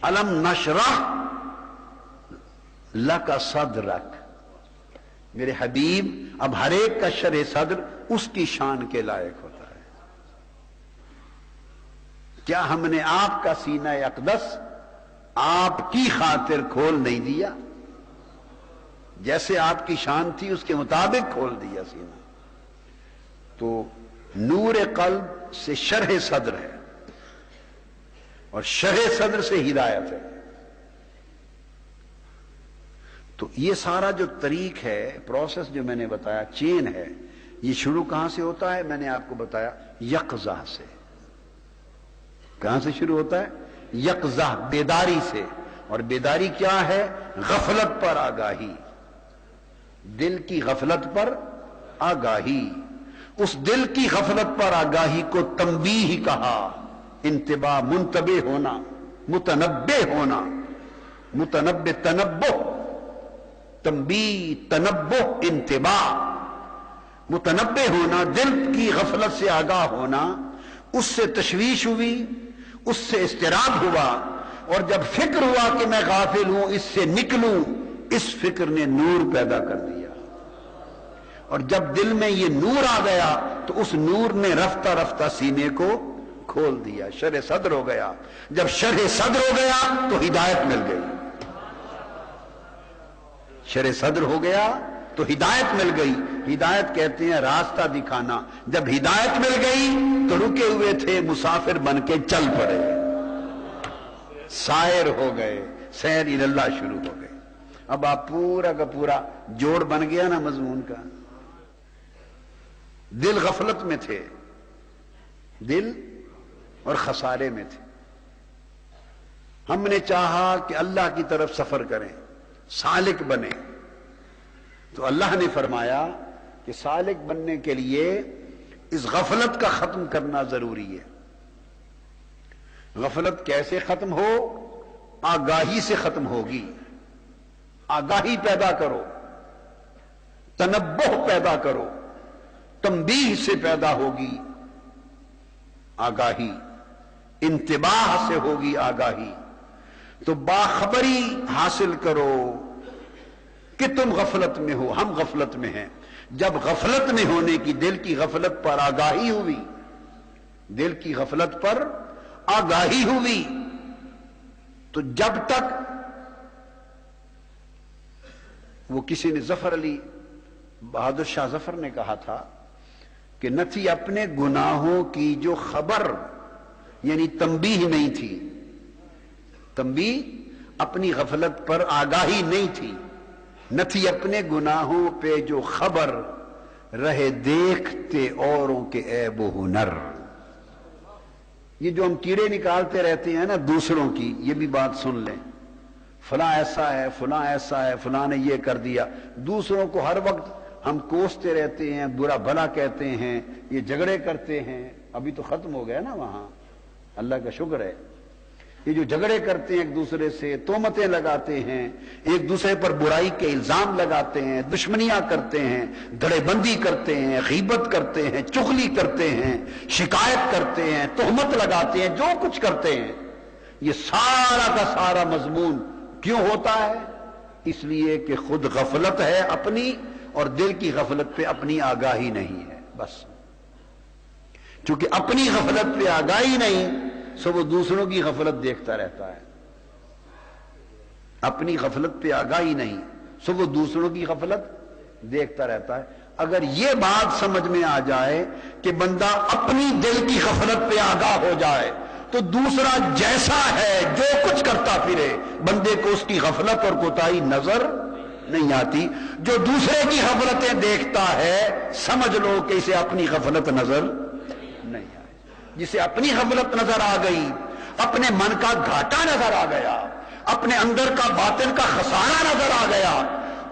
अलम नशरह लका सदरक, मेरे हबीब अब हर एक का शरह सद्र उसकी शान के लायक होता है। क्या हमने आपका सीना अक़दस आपकी खातिर खोल नहीं दिया? जैसे आपकी शान थी उसके मुताबिक खोल दिया सीना। तो नूर कल्ब से शरह सद्र है और शरह सद्र से हिदायत है। तो ये सारा जो तरीक है, प्रोसेस जो मैंने बताया, चेन है, ये शुरू कहां से होता है? मैंने आपको बताया यक़ज़ा से। कहां से शुरू होता है? यक़ज़ा, बेदारी से। और बेदारी क्या है? गफलत पर आगाही, दिल की गफलत पर आगाही। उस दिल की गफलत पर आगाही को तंबीह कहा। इंतिबा, मुंतबे होना, मुतनब्बे होना, मुतनब्बे तनब्बो, तंबी, तनब्बो, इंतिबा। मुतनब्बे होना, दिल की गफलत से आगाह होना, उससे तशवीश हुई, उससे इस्तिराब हुआ, और जब फिक्र हुआ कि मैं गाफिल हूं, इससे निकलूं, इस फिक्र ने नूर पैदा कर दिया। और जब दिल में ये नूर आ गया तो उस नूर ने रफ्ता रफ्ता सीने को खोल दिया, शरह सद्र हो गया। जब शरह सद्र हो गया तो हिदायत मिल गई। शरह सद्र हो गया तो हिदायत मिल गई। हिदायत कहते हैं रास्ता दिखाना। जब हिदायत मिल गई तो रुके हुए थे मुसाफिर बन के चल पड़े, सायर हो गए, सैर इल्लाह शुरू हो गए। अब आप पूरा का पूरा जोड़ बन गया ना मजमून का। दिल गफलत में थे, दिल और खसारे में थे। हमने चाहा कि अल्लाह की तरफ सफर करें, सालिक बने, तो अल्लाह ने फरमाया कि सालिक बनने के लिए इस गफलत का खत्म करना जरूरी है। गफलत कैसे खत्म हो? आगाही से खत्म होगी। आगाही पैदा करो, तनब्बुह पैदा करो, तंबीह से पैदा होगी आगाही, इंतिबाह से होगी आगाही। तो बाखबरी हासिल करो कि तुम गफलत में हो, हम गफलत में हैं। जब गफलत में होने की, दिल की गफलत पर आगाही हुई, दिल की गफलत पर आगाही हुई, तो जब तक वो किसी ने, जफर अली बहादुर शाह जफर ने कहा था कि न थी अपने गुनाहों की जो खबर, यानी तंबीह नहीं थी, तंबीह अपनी गफलत पर आगाही नहीं थी, न थी अपने गुनाहों पे जो खबर, रहे देखते औरों के ऐब व हुनर। ये जो हम कीड़े निकालते रहते हैं ना दूसरों की, ये भी बात सुन लें, फलां ऐसा है, फलां ऐसा है, फलां ने ये कर दिया। दूसरों को हर वक्त हम कोसते रहते हैं, बुरा भला कहते हैं, ये झगड़े करते हैं। अभी तो खत्म हो गया ना वहां, अल्लाह का शुक्र है। ये जो झगड़े करते हैं एक दूसरे से, तोहमतें लगाते हैं, एक दूसरे पर बुराई के इल्जाम लगाते हैं, दुश्मनियां करते हैं, धड़ेबंदी करते हैं, गीबत करते हैं, चुगली करते हैं, शिकायत करते हैं, तोहमत लगाते हैं, जो कुछ करते हैं, ये सारा का सारा मजमून क्यों होता है? इसलिए कि खुद गफलत है अपनी, और दिल की गफलत पे अपनी आगाही नहीं है। बस क्योंकि अपनी गफलत पे आगाही नहीं, सो वो दूसरों की गफलत देखता रहता है। अपनी गफलत पे आगाही नहीं, सो वो दूसरों की गफलत देखता रहता है। अगर ये बात समझ में आ जाए कि बंदा अपनी दिल की गफलत पे आगाह हो जाए, तो दूसरा जैसा है जो कुछ करता फिरे, बंदे को उसकी गफलत और कोताही नजर नहीं आती। जो दूसरे की गफलतें देखता है, समझ लो कि इसे अपनी गफलत नजर नहीं आई। जिसे अपनी गफलत नजर आ गई, अपने मन का घाटा नजर आ गया, अपने अंदर का बातिन का खसारा नजर आ गया,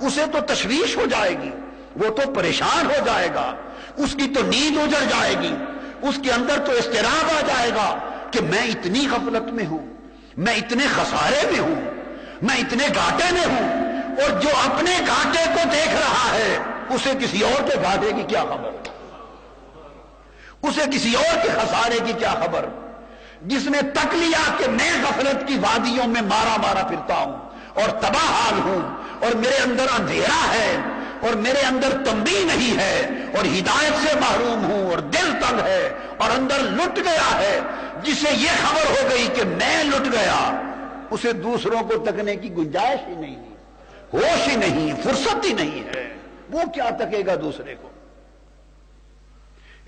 उसे तो तशवीश हो जाएगी, वो तो परेशान हो जाएगा, उसकी तो नींद उजड़ जाएगी, उसके अंदर तो इस्तिराब आ जाएगा कि मैं इतनी गफलत में हूं, मैं इतने खसारे में हूं, मैं इतने घाटे में हूं। और जो अपने घाटे को देख रहा है, उसे किसी और के घाटे की क्या खबर, उसे किसी और के खसारे की क्या खबर। جس نے تک لیا کہ میں غفلت کی وادیوں میں مارا مارا پھرتا ہوں اور تباہ حال ہوں اور میرے اندر اندھیرا ہے اور میرے اندر تنبیہ نہیں ہے اور ہدایت سے محروم ہوں اور دل تنگ ہے اور اندر لٹ گیا ہے، جسے یہ خبر ہو گئی کہ میں لٹ گیا، اسے دوسروں کو تکنے کی گنجائش ہی نہیں، ہوش ہی نہیں، فرصت ہی نہیں ہے، وہ کیا تکے گا دوسرے کو؟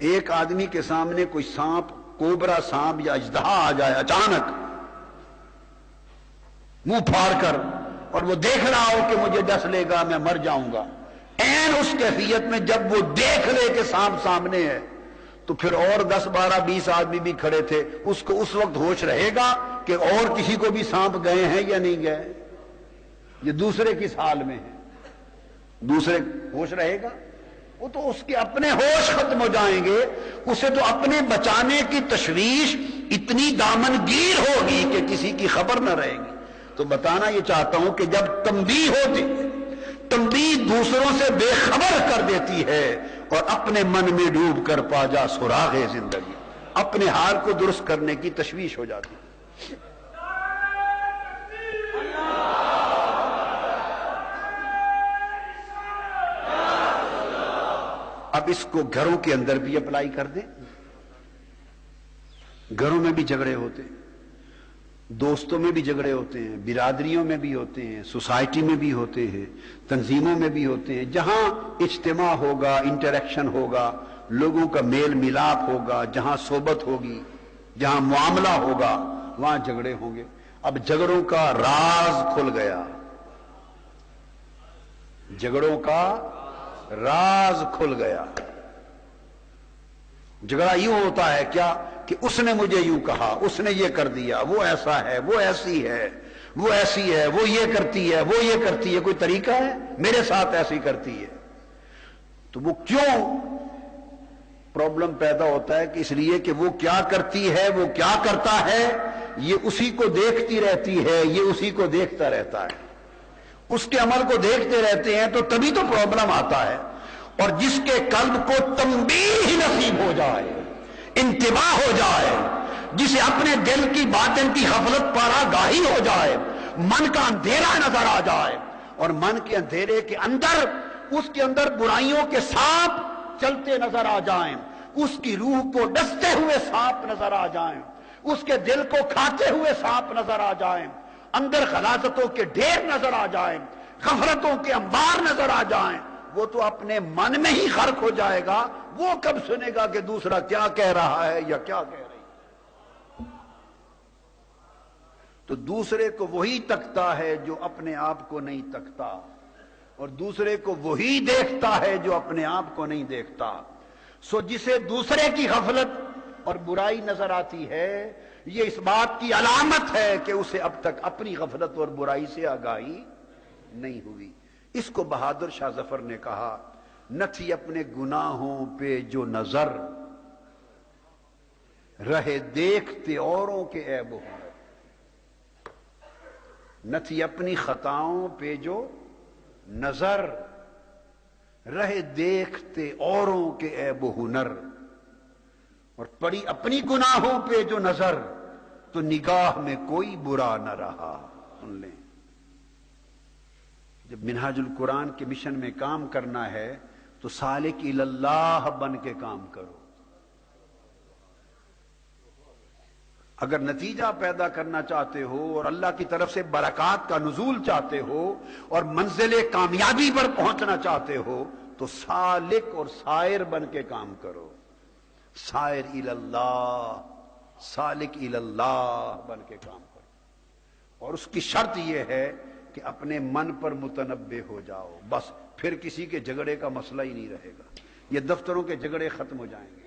ایک آدمی کے سامنے کوئی سانپ، کوبرا سانپ یا اژدہا آ جائے اچانک منہ پھاڑ کر، اور وہ دیکھ رہا ہو کہ مجھے ڈس لے گا، میں مر جاؤں گا، عین اس کیفیت میں جب وہ دیکھ لے کہ سانپ سامنے ہے، تو پھر اور 10 12 20 آدمی بھی کھڑے تھے، اس کو اس وقت ہوش رہے گا کہ اور کسی کو بھی سانپ گئے ہیں یا نہیں گئے؟ یہ دوسرے کس حال میں ہے؟ دوسرے ہوش رہے گا؟ وہ تو اس کے اپنے ہوش ختم ہو جائیں گے، اسے تو اپنے بچانے کی تشویش اتنی دامنگیر ہوگی کہ کسی کی خبر نہ رہے گی۔ تو بتانا یہ چاہتا ہوں کہ جب تنبیہ ہوتی، تنبیہ دوسروں سے بے خبر کر دیتی ہے اور اپنے من میں ڈوب کر پا جا سراغ زندگی، اپنے حال کو درست کرنے کی تشویش ہو جاتی ہے۔ اب اس کو گھروں کے اندر بھی اپلائی کر دیں۔ گھروں میں بھی جھگڑے ہوتے ہیں، دوستوں میں بھی جھگڑے ہوتے ہیں، برادریوں میں بھی ہوتے ہیں، سوسائٹی میں بھی ہوتے ہیں، تنظیموں میں بھی ہوتے ہیں۔ جہاں اجتماع ہوگا، انٹریکشن ہوگا، لوگوں کا میل ملاپ ہوگا، جہاں صحبت ہوگی، جہاں معاملہ ہوگا، وہاں جھگڑے ہوں گے۔ اب جھگڑوں کا راز کھل گیا، جھگڑوں کا راز کھل گیا۔ جھگڑا یوں ہوتا ہے کیا کہ اس نے مجھے یوں کہا، اس نے یہ کر دیا، وہ ایسا ہے، وہ ایسی ہے، وہ ایسی ہے، وہ یہ کرتی ہے، وہ یہ کرتی ہے، کوئی طریقہ ہے؟ میرے ساتھ ایسی کرتی ہے۔ تو وہ کیوں پرابلم پیدا ہوتا ہے کہ اس لیے کہ وہ کیا کرتی ہے، وہ کیا کرتا ہے، یہ اسی کو دیکھتی رہتی ہے، یہ اسی کو دیکھتا رہتا ہے، اس کے عمل کو دیکھتے رہتے ہیں، تو تبھی تو پرابلم آتا ہے۔ اور جس کے قلب کو تنبیہ نصیب ہو جائے، انتباہ ہو جائے، جسے اپنے دل کی باطن کی غفلت پر آگاہی ہو جائے، من کا اندھیرا نظر آ جائے، اور من کے اندھیرے کے اندر اس کے اندر برائیوں کے سانپ چلتے نظر آ جائیں، اس کی روح کو ڈستے ہوئے سانپ نظر آ جائیں، اس کے دل کو کھاتے ہوئے سانپ نظر آ جائیں، اندر غلاظتوں کے ڈھیر نظر آ جائیں، غفلتوں کے انبار نظر آ جائیں، وہ تو اپنے من میں ہی غرق ہو جائے گا۔ وہ کب سنے گا کہ دوسرا کیا کہہ رہا ہے یا کیا کہہ رہی ہے؟ تو دوسرے کو وہی تکتا ہے جو اپنے آپ کو نہیں تکتا، اور دوسرے کو وہی دیکھتا ہے جو اپنے آپ کو نہیں دیکھتا۔ سو جسے دوسرے کی غفلت اور برائی نظر آتی ہے، یہ اس بات کی علامت ہے کہ اسے اب تک اپنی غفلت اور برائی سے آگاہی نہیں ہوئی۔ اس کو بہادر شاہ ظفر نے کہا، نہ تھی اپنے گناہوں پہ جو نظر، رہے دیکھتے اوروں کے عیب و ہنر۔ نہ تھی اپنی خطاؤں پہ جو نظر، رہے دیکھتے اوروں کے عیب و ہنر، اور پڑی اپنی گناہوں پہ جو نظر، تو نگاہ میں کوئی برا نہ رہا۔ سن لیں، جب منہاج القرآن کے مشن میں کام کرنا ہے تو سالک اللہ بن کے کام کرو۔ اگر نتیجہ پیدا کرنا چاہتے ہو اور اللہ کی طرف سے برکات کا نزول چاہتے ہو اور منزل کامیابی پر پہنچنا چاہتے ہو تو سالک اور سائر بن کے کام کرو۔ سائر اللہ، سالک اللہ بن کے کام کرو، اور اس کی شرط یہ ہے کہ اپنے من پر متنبہ ہو جاؤ، بس پھر کسی کے جھگڑے کا مسئلہ ہی نہیں رہے گا، یہ دفتروں کے جھگڑے ختم ہو جائیں گے۔